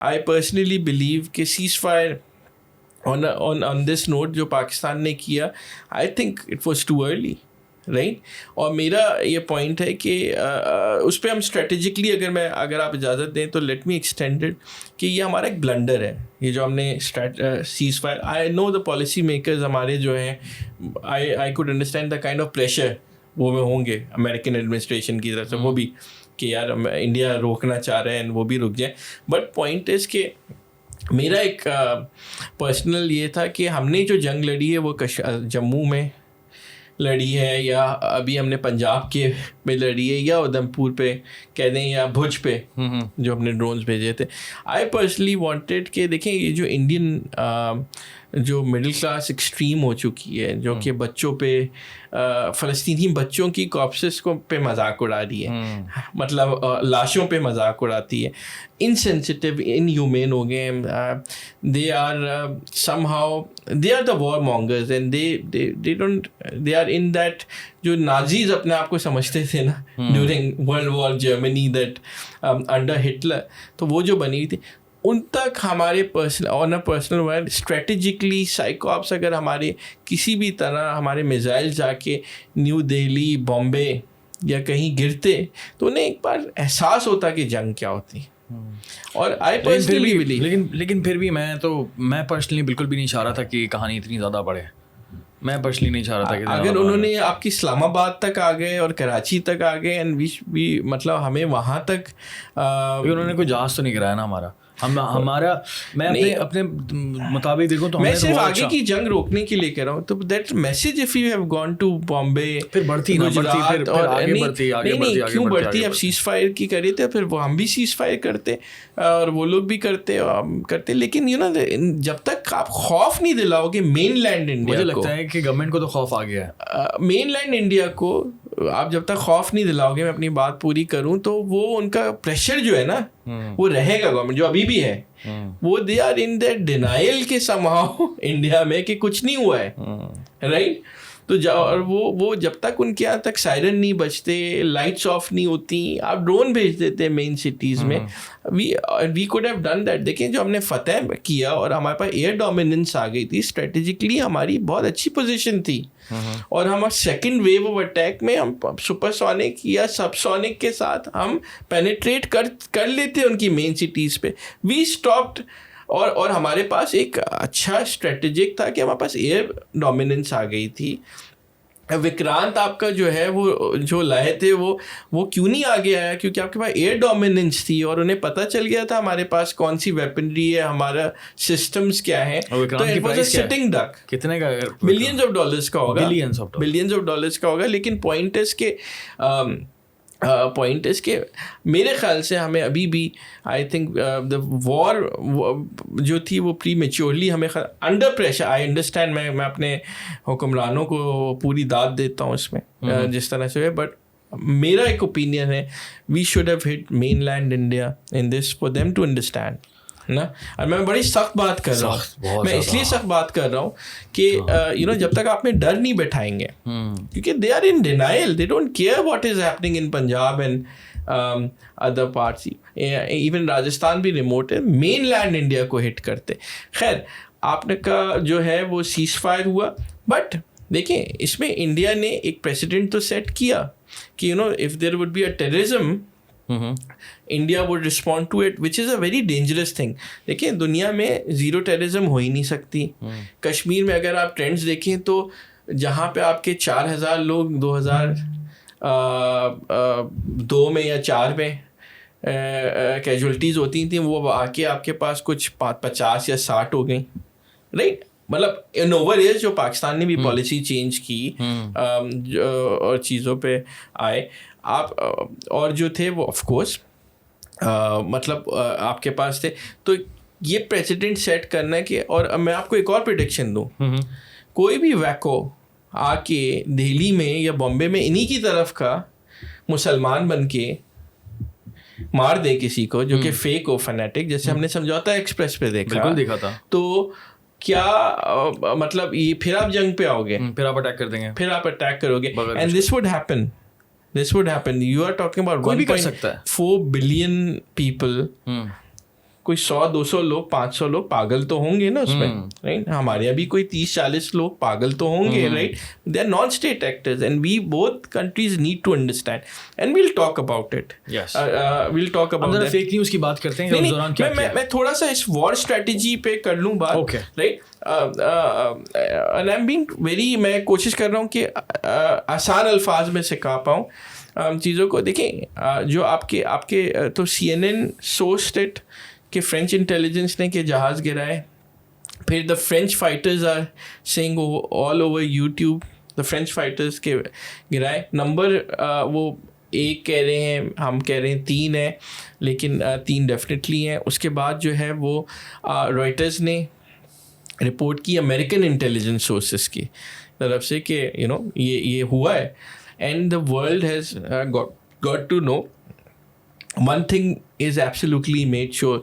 I personally believe कि cease fire on this note जो पाकिस्तान ने किया, I think it was too early, right. और मेरा ये पॉइंट है कि उस पर हम स्ट्रेटेजिकली अगर आप इजाज़त दें तो लेट मी एक्सटेंडेड कि ये हमारा एक ब्लंडर है, ये जो हमने cease fire. I know the policy makers हमारे जो हैं, I could understand the kind of pressure वो में होंगे अमेरिकन एडमिनिस्ट्रेशन की तरफ से, वो भी कि यार इंडिया रोकना चाह रहे हैं, वो भी रुक जाए. बट पॉइंट इज़ कि मेरा एक पर्सनल ये था कि हमने जो जंग लड़ी है वो जम्मू में लड़ी है, या अभी हमने पंजाब के में लड़ी है, या उधमपुर पे कह दें, या भुज पे जो हमने ड्रोन्स भेजे थे. आई पर्सनली वांटेड कि देखें ये जो इंडियन जो मिडिल क्लास एक्सट्रीम हो चुकी है, जो कि बच्चों पे फ़लस्तीनी बच्चों की कॉप्सेस को पे मजाक उड़ा रही है, मतलब लाशों पे मजाक उड़ाती है, इनसेंसिटिव, इनह्यूमेन हो गए. They are somehow they are the warmongers and they are in that जो नाजीज अपने आप को समझते थे ना during world war Germany, that under Hitler, तो वो जो बनी थी उन तक हमारे पर्सनल वर्ल्ड स्ट्रेटेजिकली साइकोप्स अगर हमारे किसी भी तरह हमारे मिसाइल जाके न्यू दिल्ली, बॉम्बे या कहीं गिरते तो उन्हें एक बार एहसास होता कि जंग क्या होती. और आई पर्सनली लेकिन फिर भी मैं पर्सनली बिल्कुल भी नहीं चाह रहा था कि कहानी इतनी ज़्यादा बढ़े. मैं पर्सनली नहीं चाह रहा था कि अगर उन्होंने आपकी इस्लामाबाद तक आ गए और कराची तक आ गए एंड भी मतलब हमें वहाँ तक उन्होंने कोई जहाज़ तो नहीं गिराया ना हमारा. मैं अपने मुताबिक देखूं तो मैं सिर्फ आगे की जंग रोकने के लिए कह रहा हूँ. तो that message if you have gone to Bombay फिर बढ़ती क्यों बढ़ती. अब सीज फायर की करी थे, फिर वो हम भी सीज फायर करते और वो लोग भी करते. लेकिन यू नो जब तक आप खौफ नहीं दिलाओगे मेन लैंड इंडिया को, मुझे लगता है कि गवर्नमेंट को तो खौफ आ गया है. मेन लैंड इंडिया को आप जब तक खौफ नहीं दिलाओगे, मैं अपनी बात पूरी करूं, तो वो उनका प्रेशर जो है ना वो रहेगा. गवर्नमेंट जो अभी भी है वो they are in that denial के समहाउ इंडिया में कि कुछ नहीं हुआ है, राइट. तो और वो जब तक उनके यहाँ तक सायरन नहीं बजते, लाइट्स ऑफ नहीं होती, आप ड्रोन भेज देते मेन सिटीज़ में. We could have done that. देखें जो हमने फतेह किया और हमारे पास एयर डोमिनेंस आ गई थी, स्ट्रेटेजिकली हमारी बहुत अच्छी पोजीशन थी. और हम सेकंड वेव ऑफ अटैक में हम सुपरसोनिक या सबसोनिक के साथ हम पेनिट्रेट कर लेते उनकी मेन सिटीज़ पे. We stopped. और हमारे पास एक अच्छा स्ट्रेटेजिक था कि हमारे पास एयर डोमिनेंस आ गई थी. विक्रांत आपका जो है वो जो लाए थे वो क्यों नहीं आगे आया, क्योंकि आपके पास एयर डोमिनेंस थी और उन्हें पता चल गया था हमारे पास कौन सी वेपनरी है, हमारा सिस्टम्स क्या है. तो it was a sitting duck. कितने का? मिलियंस ऑफ डॉलर्स का होगा, बिलियंस ऑफ डॉलर्स का होगा. लेकिन पॉइंट इज़ के मेरे ख्याल से हमें अभी भी आई थिंक द वॉर जो थी वो प्री मेच्योरली हमें अंडर प्रेशर. आई अंडरस्टैंड, मैं अपने हुक्मरानों को पूरी दाद देता हूँ इसमें जिस तरह से है. बट मेरा एक ओपिनियन है we should have hit mainland India in this for them to understand ना. और मैं बड़ी सख्त बात कर रहा हूँ, मैं इसलिए सख्त बात कर रहा हूँ कि यू नो जब तक आप में डर नहीं बैठाएंगे, क्योंकि they are in denial, they don't care what is happening in Punjab and other parts. Even Rajasthan भी रिमोट है, मेन लैंड इंडिया को हिट करते. खैर आपने का जो है वो सीज फायर हुआ, बट देखें इसमें इंडिया ने एक प्रेसिडेंट तो सेट किया कि you know if there would be a terrorism India would respond to it, which is a very dangerous thing. देखिए दुनिया में ज़ीरो टेररिज्म हो ही नहीं सकती. कश्मीर में अगर आप ट्रेंड्स देखें तो जहाँ पे आपके 4,000 लोग 2002 में या 4 में कैजुअल्टीज़ होती थी, वो आके आपके पास कुछ 50 या 60 हो गई, राइट. मतलब इन ओवर ईयर्स जो पाकिस्तान ने भी पॉलिसी चेंज की और चीज़ों पे आए आप, और जो थे वो ऑफ कोर्स मतलब आपके पास थे. तो ये प्रेसिडेंट सेट करना है कि, और मैं आपको एक और प्रेडिक्शन दूं, कोई भी वैको आके दिल्ली में या बॉम्बे में इन्हीं की तरफ का मुसलमान बन के मार दे किसी को जो कि फेक हो, फैनेटिक, जैसे हमने समझौता एक्सप्रेस पे देखा था. तो क्या मतलब ये फिर आप जंग पे आओगे, फिर आप अटैक कर देंगे, फिर आप अटैक करोगे. And this would happen. You are talking about 1.4 billion people. कोई 100-200 लोग, 500 लोग पागल तो होंगे ना उसमें, राइट? हमारे यहाँ भी कोई 30-40 लोग पागल तो होंगे, right? They are non state actors and we both countries need to understand and we'll talk about it. We'll talk about that. Fake news की बात करते हैं. उस दौरान क्या मैं थोड़ा सा इस वॉर स्ट्रेटजी पे कर लूँ बात, right? And I am being very, मैं कोशिश कर रहा हूँ कि आसान अल्फाज में सिखा पाऊँ चीज़ों को. देखें, जो आपके तो CNN सोर्स्ड इट कि फ्रेंच इंटेलिजेंस ने कि जहाज़ गिराए. फिर the French fighters are saying all over YouTube the French fighters के गिराए. नंबर वो 1 कह रहे हैं, हम कह रहे हैं 3 है, लेकिन 3 डेफिनेटली हैं. उसके बाद जो है वो रॉयटर्स ने रिपोर्ट की अमेरिकन इंटेलिजेंस सोर्सेस की तरफ से कि ये हुआ है. And the world has got to know one thing is absolutely made sure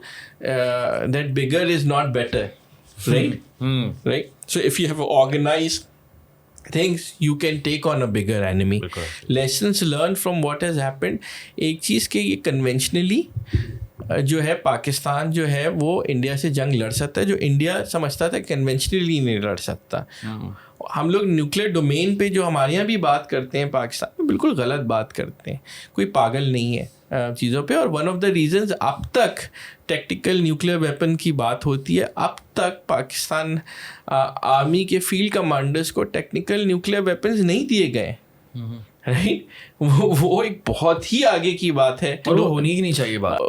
that bigger is not better, right? Right. So if you have organized things, you can take on a bigger enemy. Lessons learned from what has happened. एक चीज़ कि ये conventionally जो है पाकिस्तान जो है वो India से जंग लड़ सकता है, जो इंडिया समझता था कन्वेंशनली नहीं लड़ सकता. हम लोग न्यूक्लियर डोमेन पे जो हमारे यहाँ भी बात करते हैं पाकिस्तान में, बिल्कुल गलत बात करते हैं. कोई पागल नहीं है चीज़ों पे. और वन ऑफ द रीजंस अब तक टैक्टिकल न्यूक्लियर वेपन की बात होती है, अब तक पाकिस्तान आर्मी के फील्ड कमांडर्स को टेक्निकल न्यूक्लियर वेपन्स नहीं दिए गए, राइट? वो एक बहुत ही आगे की बात है और वो होनी ही नहीं चाहिए बात.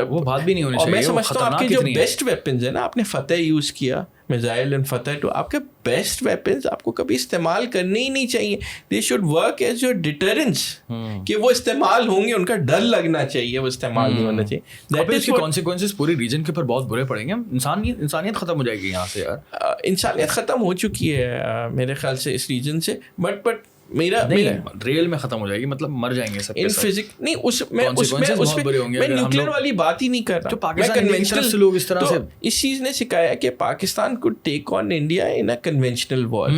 वो बात भी नहीं होनी चाहिए. मैं समझता हूँ आपके जो बेस्ट वेपन्स है ना, आपने फतेह यूज़ किया, मिसाइल एंड फतेह, तो आपके बेस्ट वेपन्स आपको कभी इस्तेमाल करने ही नहीं चाहिए. They should work as your deterrence, कि वो इस्तेमाल होंगे, उनका डर लगना चाहिए, वो इस्तेमाल नहीं होना चाहिए. दैट इज कॉन्सिक्वेंसेस पूरे रीजन के ऊपर बहुत बुरे पड़ेंगे. इंसानियत खत्म हो जाएगी यहाँ से यार. इंसानियत खत्म हो चुकी है मेरे ख्याल से इस रीजन से. बट मेरा रियल में खत्म हो जाएगी, मतलब मर जाएंगे सब. इन फिजिक नहीं, मैं न्यूक्लियर वाली बात ही नहीं कर रहा. जो पाकिस्तान से लोग इस तरह से इस चीज ने सिखाया कि Pakistan could take on India in a conventional war.